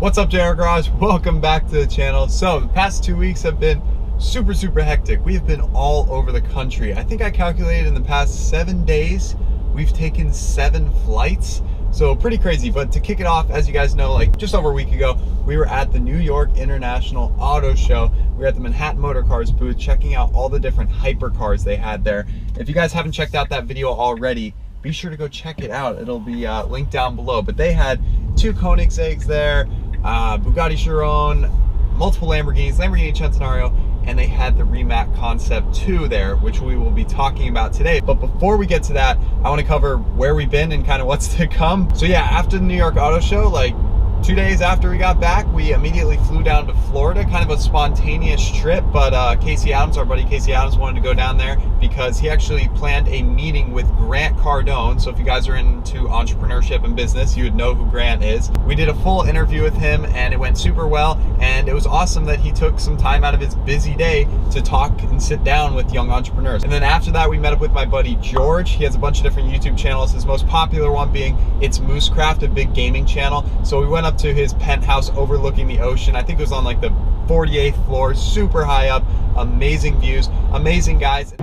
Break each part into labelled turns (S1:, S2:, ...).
S1: What's up, JR Garage? Welcome back to the channel. So the past 2 weeks have been super hectic. We have been all over the country. I think I calculated in the past 7 days we've taken 7 flights, so pretty crazy. But to kick it off, as you guys know, like just over a week ago, we were at the New York International Auto Show. We were at the Manhattan Motor Cars booth checking out all the different hypercars they had there. If you guys haven't checked out that video already, be sure to go check it out. It'll be linked down below. But they had 2 Koenigsegg's there, Bugatti Chiron, multiple Lamborghinis, Lamborghini Centenario, and they had the Rimac Concept Two there, which we will be talking about today. But before we get to that, I want to cover where we've been and kind of what's to come. So yeah, after the New York Auto Show, like 2 days after we got back, we immediately flew down to Florida, kind of a spontaneous trip, but Casey Adams, our buddy Casey Adams, wanted to go down there because he actually planned a meeting with Grant Cardone. So if you guys are into entrepreneurship and business, you would know who Grant is. We did a full interview with him and it went super well, and it was awesome that he took some time out of his busy day to talk and sit down with young entrepreneurs. And then after that, we met up with my buddy George. He has a bunch of different YouTube channels, his most popular one being It's Moosecraft, a big gaming channel. So we went up to his penthouse overlooking the ocean. I think it was on like the 48th floor, super high up, amazing views, amazing guys.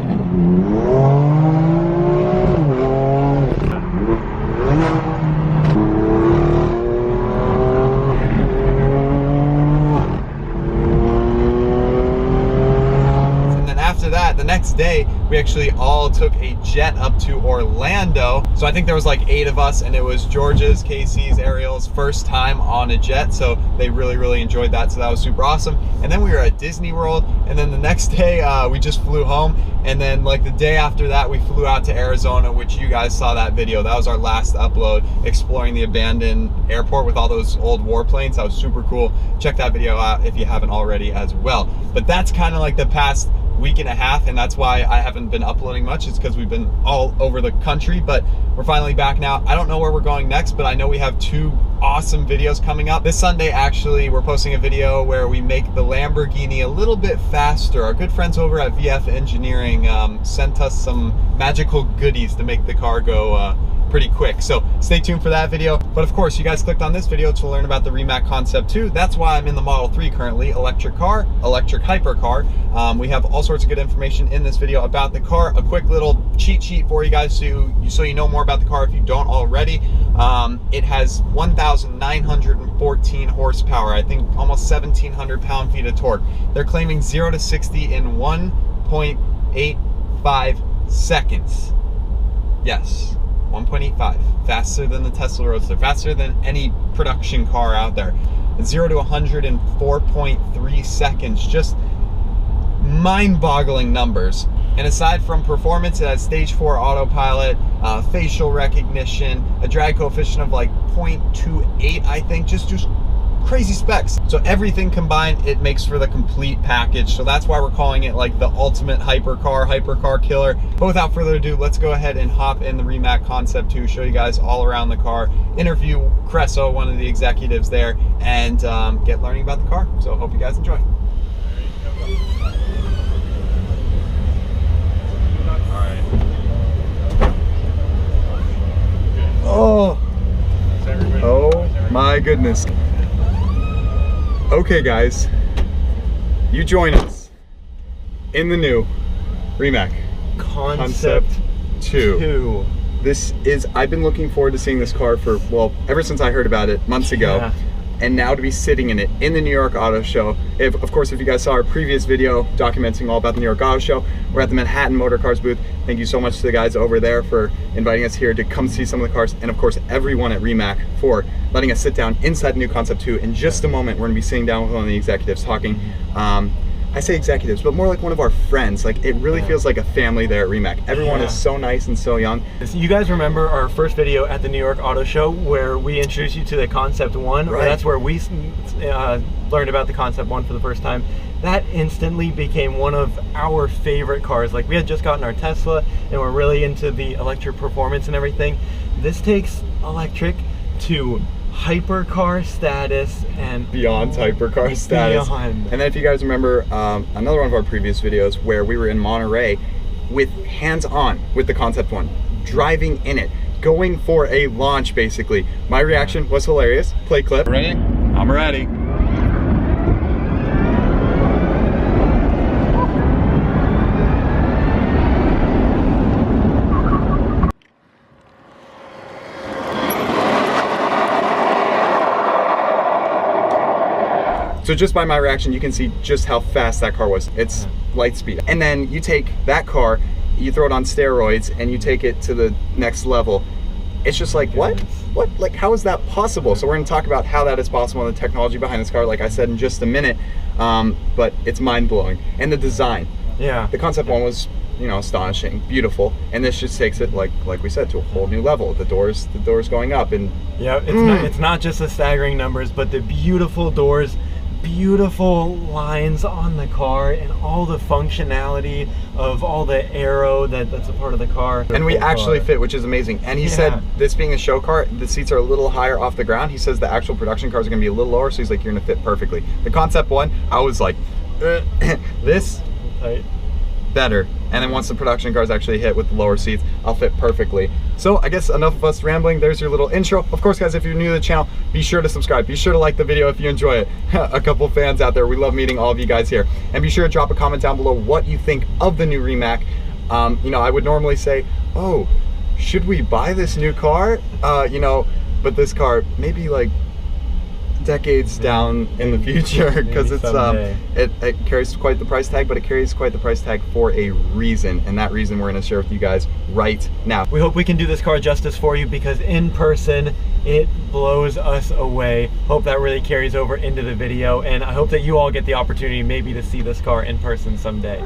S1: The next day, we actually all took a jet up to Orlando. So I think there was like 8 of us, and it was George's, Casey's, Ariel's first time on a jet. So they really enjoyed that. So that was super awesome. And then we were at Disney World. And then the next day, we just flew home. And then like the day after that, we flew out to Arizona, which you guys saw that video. That was our last upload, exploring the abandoned airport with all those old warplanes. That was super cool. Check that video out if you haven't already as well. But that's kind of like the past week and a half, and that's why I haven't been uploading much. It's because we've been all over the country, but we're finally back now. I don't know where we're going next, but I know we have 2 awesome videos coming up. This Sunday, actually, we're posting a video where we make the Lamborghini a little bit faster. Our good friends over at VF Engineering sent us some magical goodies to make the car go pretty quick. So stay tuned for that video. But of course, you guys clicked on this video to learn about the Rimac Concept 2. That's why I'm in the Model 3 currently, electric car, electric hypercar. We have all sorts of good information in this video about the car. A quick little cheat sheet for you guys so you know more about the car if you don't already. It has 1,914 horsepower, I think almost 1,700 pound-feet of torque. They're claiming 0 to 60 in 1.85 seconds. Yes. 1.85, faster than the Tesla Roadster, faster than any production car out there. 0 to 100 in 4.3 seconds, just mind-boggling numbers. And aside from performance, it has stage 4 autopilot, facial recognition, a drag coefficient of like 0.28, I think, just crazy specs. So everything combined, it makes for the complete package. So that's why we're calling it like the ultimate hypercar killer. But without further ado, let's go ahead and hop in the Rimac Concept 2, show you guys all around the car, interview Cresso, one of the executives there, and get learning about the car. So hope you guys enjoy. Oh my goodness. Okay guys, you join us in the new Rimac Concept 2. This is, I've been looking forward to seeing this car for, well, ever since I heard about it months ago. Yeah. And now to be sitting in it in the New York Auto Show. Of course, if you guys saw our previous video documenting all about the New York Auto Show, we're at the Manhattan Motor Cars booth. Thank you so much to the guys over there for inviting us here to come see some of the cars, and of course everyone at Rimac for letting us sit down inside the new Concept 2. In just a moment, we're gonna be sitting down with one of the executives talking. I say executives, but more like one of our friends. Like, it really feels like a family there at Rimac. Everyone is so nice and so young.
S2: You guys remember our first video at the New York Auto Show where we introduced you to the Concept 1? Right. That's where we learned about the Concept 1 for the first time. That instantly became one of our favorite cars. Like, we had just gotten our Tesla and we're really into the electric performance and everything. This takes electric to hypercar status and
S1: beyond hypercar status.
S2: Beyond.
S1: And then if you guys remember another one of our previous videos where we were in Monterey with hands-on with the Concept 1, driving in it, going for a launch basically. My reaction was hilarious. Play clip.
S3: Ready?
S1: I'm ready. So just by my reaction, you can see just how fast that car was. It's light speed. And then you take that car, you throw it on steroids, and you take it to the next level. It's just like, what? What? Like, how is that possible? So we're gonna talk about how that is possible and the technology behind this car, like I said, in just a minute. But it's mind-blowing. And the design.
S2: Yeah.
S1: The Concept One was, you know, astonishing, beautiful, and this just takes it, like we said, to a whole new level. The doors going up, and
S2: yeah, it's not just the staggering numbers, but the beautiful doors, beautiful lines on the car, and all the functionality of all the aero that's a part of the car.
S1: And we actually fit, which is amazing. And he said, this being a show car, the seats are a little higher off the ground. He says the actual production cars are gonna be a little lower, so he's like, you're gonna fit perfectly. The Concept One, I was like, this
S2: tight.
S1: Better. And then once the production cars actually hit with the lower seats, I'll fit perfectly. So I guess enough of us rambling. There's your little intro. Of course, guys, if you're new to the channel, be sure to subscribe. Be sure to like the video if you enjoy it. A couple fans out there. We love meeting all of you guys here. And be sure to drop a comment down below what you think of the new Rimac. You know, I would normally say, oh, should we buy this new car? You know, but this car, maybe like decades down in the future, because it's it carries quite the price tag, but it carries quite the price tag for a reason, and that reason we're going to share with you guys right now.
S2: We hope we can do this car justice for you, because in person it blows us away. Hope that really carries over into the video, and I hope that you all get the opportunity maybe to see this car in person someday.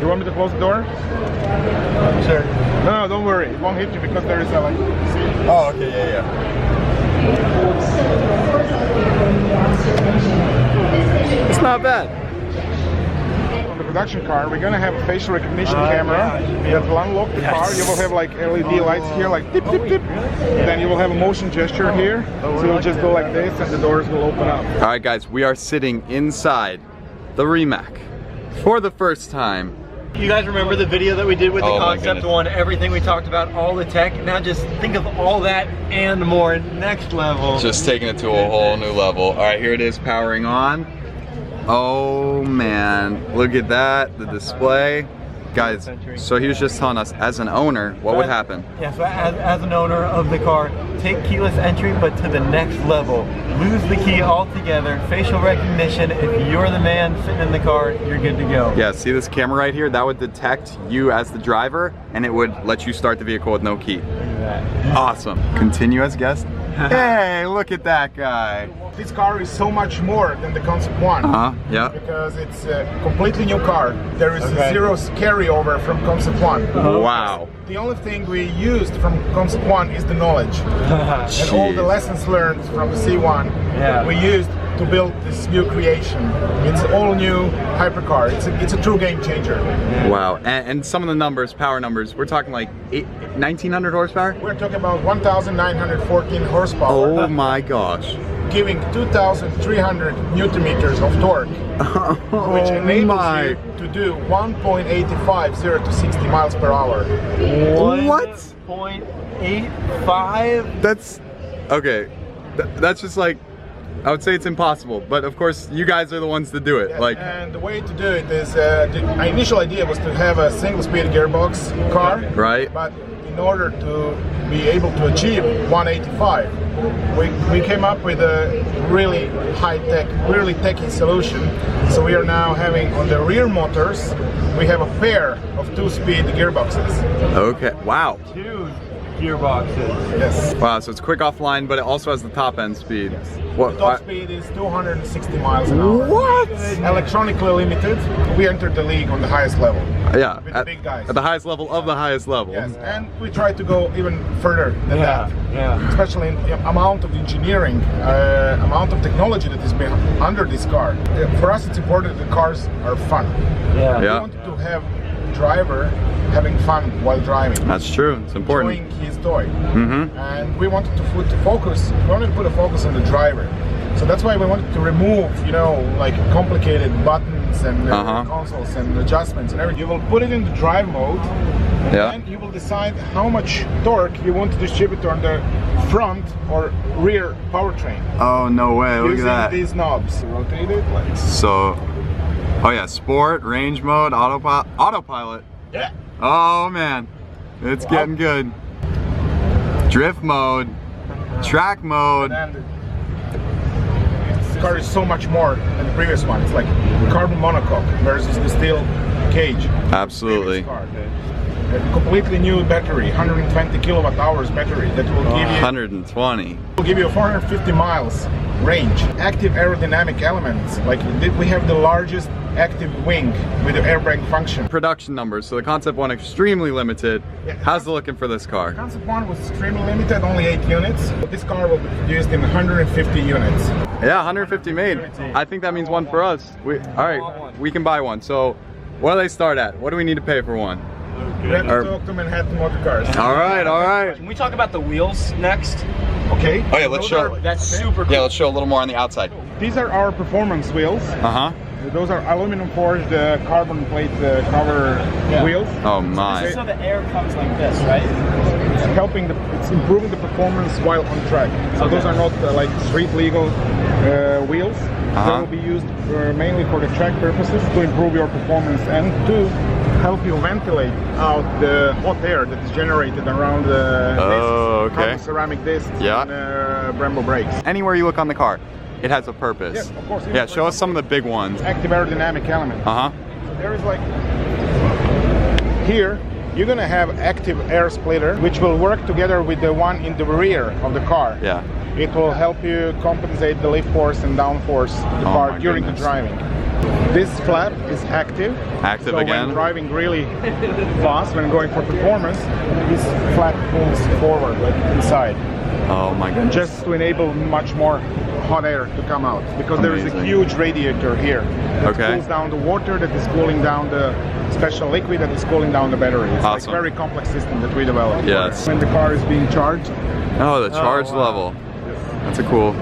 S3: You want me to close the door?
S1: Sure.
S3: No, don't worry. It won't hit you because there is a like. See?
S1: Oh, okay, yeah. It's not bad.
S3: On the production car, we're gonna have a facial recognition camera that will unlock the car. You will have like LED lights here, like tip, tip, tip. Then you will have a motion gesture here. So you'll just go like this, and the doors will open up.
S1: All right, guys, we are sitting inside the Rimac for the first time.
S2: You guys remember the video that we did with the Concept One, everything we talked about, all the tech? Now just think of all that and more, next level.
S1: Just taking it to a whole new level. All right, here it is powering on. Oh man, look at that, the display. Guys, so he was just telling us, as an owner, what would happen?
S2: Yeah, so as an owner of the car, take keyless entry, but to the next level. Lose the key altogether, facial recognition. If you're the man sitting in the car, you're good to go.
S1: Yeah, see this camera right here? That would detect you as the driver, and it would let you start the vehicle with no key.
S2: Look at that.
S1: Awesome. Continue as guest. Hey, look at that guy.
S3: This car is so much more than the Concept One.
S1: Yeah.
S3: Because it's a completely new car. There is zero carryover from Concept One.
S1: Wow.
S3: The only thing we used from Concept One is the knowledge. And all the lessons learned from the C1 we used to build this new creation. It's all new hypercar. It's a true game changer.
S1: Wow. And some of the numbers, power numbers, we're talking like 1900 horsepower?
S3: We're talking about 1914 horsepower.
S1: Oh my gosh.
S3: Giving 2,300 newton meters of torque, which enables you to do 1.85 0 to 60 miles per hour.
S1: What?
S2: 1.85?
S1: That's okay. That's just like, I would say it's impossible, but of course you guys are the ones to do it.
S3: Yes,
S1: like,
S3: and the way to do it is, my initial idea was to have a single-speed gearbox car,
S1: right?
S3: But in order to be able to achieve 185, we came up with a really high-tech, really techy solution. So we are now having on the rear motors, we have a pair of 2-speed gearboxes.
S1: Okay, wow.
S2: 2 gearboxes.
S3: Yes.
S1: Wow, so it's quick offline, but it also has the top end speed.
S3: Yes.
S1: What?
S3: The top speed is 260 miles an hour.
S1: What?
S3: Electronically limited. We entered the league on the highest level.
S1: Yeah,
S3: With the big guys.
S1: at the highest level of the highest level.
S3: Yes, and we try to go even further than that.
S2: Yeah.
S3: Especially in the amount of engineering, amount of technology that is under this car. For us, it's important that the cars are fun.
S2: Yeah.
S3: We wanted to have driver having fun while driving.
S1: That's true. It's important.
S3: Enjoying his toy.
S1: Mm-hmm.
S3: And we wanted to put focus. We wanted to put a focus on the driver. So that's why we wanted to remove, you know, like complicated buttons and consoles and adjustments and everything. You will put it in the drive mode, and then you will decide how much torque you want to distribute on the front or rear powertrain.
S1: Oh, no way. Look at that.
S3: Using these knobs. Rotate it like
S1: so. Oh yeah, sport, range mode, autopilot.
S3: Yeah.
S1: Oh man, it's getting good. Drift mode, track mode.
S3: And this car is so much more than the previous one. It's like carbon monocoque versus the steel cage.
S1: Absolutely.
S3: A completely new battery, 120 kilowatt hours battery that will give you
S1: 120.
S3: Will give you 450 miles range. Active aerodynamic elements, like we have the largest active wing with the airbag function.
S1: Production numbers, so the Concept One extremely limited.
S3: Yeah.
S1: How's it looking for this car?
S3: Concept One was extremely limited, only 8 units. This car will be produced in 150 units.
S1: Yeah, 150 made. I think that means one for us. All right, we can buy one. So what do they start at? What do we need to pay for one?
S3: We have to talk to Manhattan Motor Cars.
S1: All right, all right.
S4: Can we talk about the wheels next?
S3: Okay.
S1: Oh yeah, let's show.
S4: That's super cool.
S1: Yeah, let's show a little more on the outside.
S3: These are our performance wheels.
S1: Uh-huh.
S3: Those are aluminum forged carbon plate cover wheels.
S1: Oh my.
S4: So the air comes like this, right?
S3: It's improving the performance while on track. So those are not like street legal wheels. They will be used mainly for the track purposes to improve your performance and to help you ventilate out the hot air that is generated around the carbon ceramic discs and Brembo brakes.
S1: Anywhere you look on the car, it has a purpose.
S3: Yes, of course.
S1: Yeah, show us some of the big ones.
S3: Active aerodynamic element.
S1: Uh-huh.
S3: So there is like, here, you're gonna have active air splitter, which will work together with the one in the rear of the car.
S1: Yeah.
S3: It will help you compensate the lift force and downforce the car during the driving. This flap is active.
S1: Active
S3: so
S1: again.
S3: When driving really fast, when going for performance, this flap pulls forward, like inside.
S1: Oh my goodness.
S3: Just to enable much more hot air to come out, because there is a huge radiator here that cools down the water, that is cooling down the special liquid that is cooling down the battery. It's like a very complex system that we developed.
S1: Yes.
S3: When the car is being charged.
S1: Oh, the charge level. That's a cool.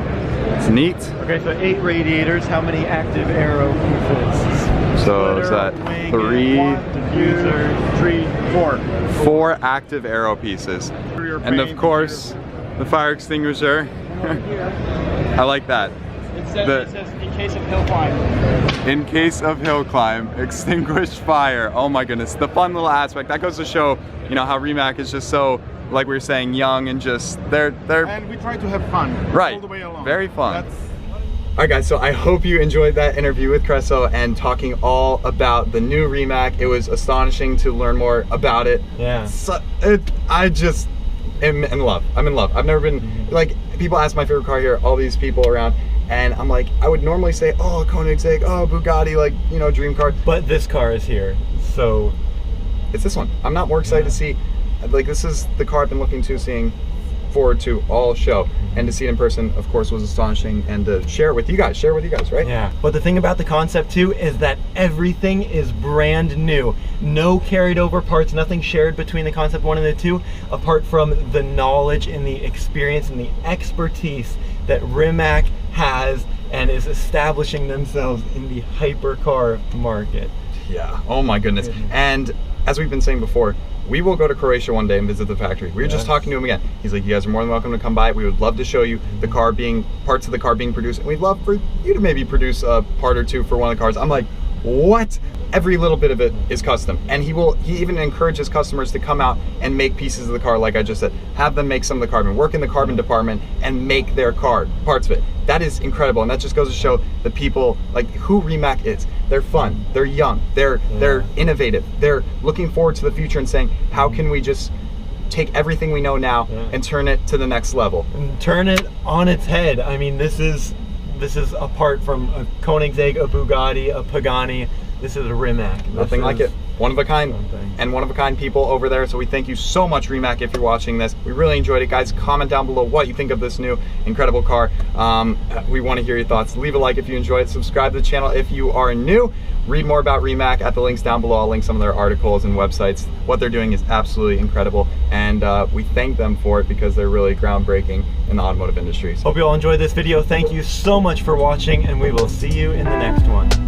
S1: It's neat.
S2: Okay, so 8 radiators. How many active aero pieces?
S1: So is that 3?
S2: Diffuser,
S3: 3, 4.
S1: 4 active aero pieces. And of course, the fire extinguisher. I like that.
S4: It says in case of hill climb.
S1: In case of hill climb, extinguished fire. Oh my goodness, the fun little aspect. That goes to show, you know, how Rimac is just so, like we were saying, young and just they're
S3: and we try to have fun all the way along.
S1: Very fun. All right guys, so I hope you enjoyed that interview with Creso and talking all about the new Rimac. It was astonishing to learn more about it.
S2: Yeah.
S1: So, I just am in love. I'm in love. I've never been, like, people ask my favorite car here, all these people around, and I'm like, I would normally say, oh, Koenigsegg, oh, Bugatti, like, you know, dream car.
S2: But this car is here, so.
S1: It's this one. I'm not more excited to see, like, this is the car I've been looking to, seeing forward to all show, and to see it in person, of course, was astonishing, and to share it with you guys, right?
S2: Yeah, but the thing about the Concept 2 is that everything is brand new. No carried over parts, nothing shared between the Concept 1 and the 2, apart from the knowledge and the experience and the expertise that Rimac has and is establishing themselves in the hypercar market.
S1: Yeah, oh my goodness. And as we've been saying before, we will go to Croatia one day and visit the factory. We were just talking to him again. He's like, you guys are more than welcome to come by. We would love to show you the car parts of the car being produced. And we'd love for you to maybe produce a part or two for one of the cars. I'm like, what? every little bit of it is custom, and he even encourages customers to come out and make pieces of the car, like I just said, have them make some of the carbon, work in the carbon department and make their parts of it. That is incredible, and that just goes to show the people like who Rimac is. They're fun, they're young, they're innovative, they're looking forward to the future and saying, how can we just take everything we know now and turn it to the next level
S2: and turn it on its head. I mean, this is apart from a Koenigsegg, a Bugatti, a Pagani. This is a Rimac.
S1: Nothing like it. One of a kind, and one of a kind people over there. So we thank you so much, Rimac, if you're watching this. We really enjoyed it, guys. Comment down below what you think of this new incredible car. We want to hear your thoughts. Leave a like if you enjoyed it. Subscribe to the channel if you are new. Read more about Rimac at the links down below. I'll link some of their articles and websites. What they're doing is absolutely incredible, and we thank them for it because they're really groundbreaking in the automotive industry. So
S2: hope you all enjoyed this video. Thank you so much for watching, and we will see you in the next one.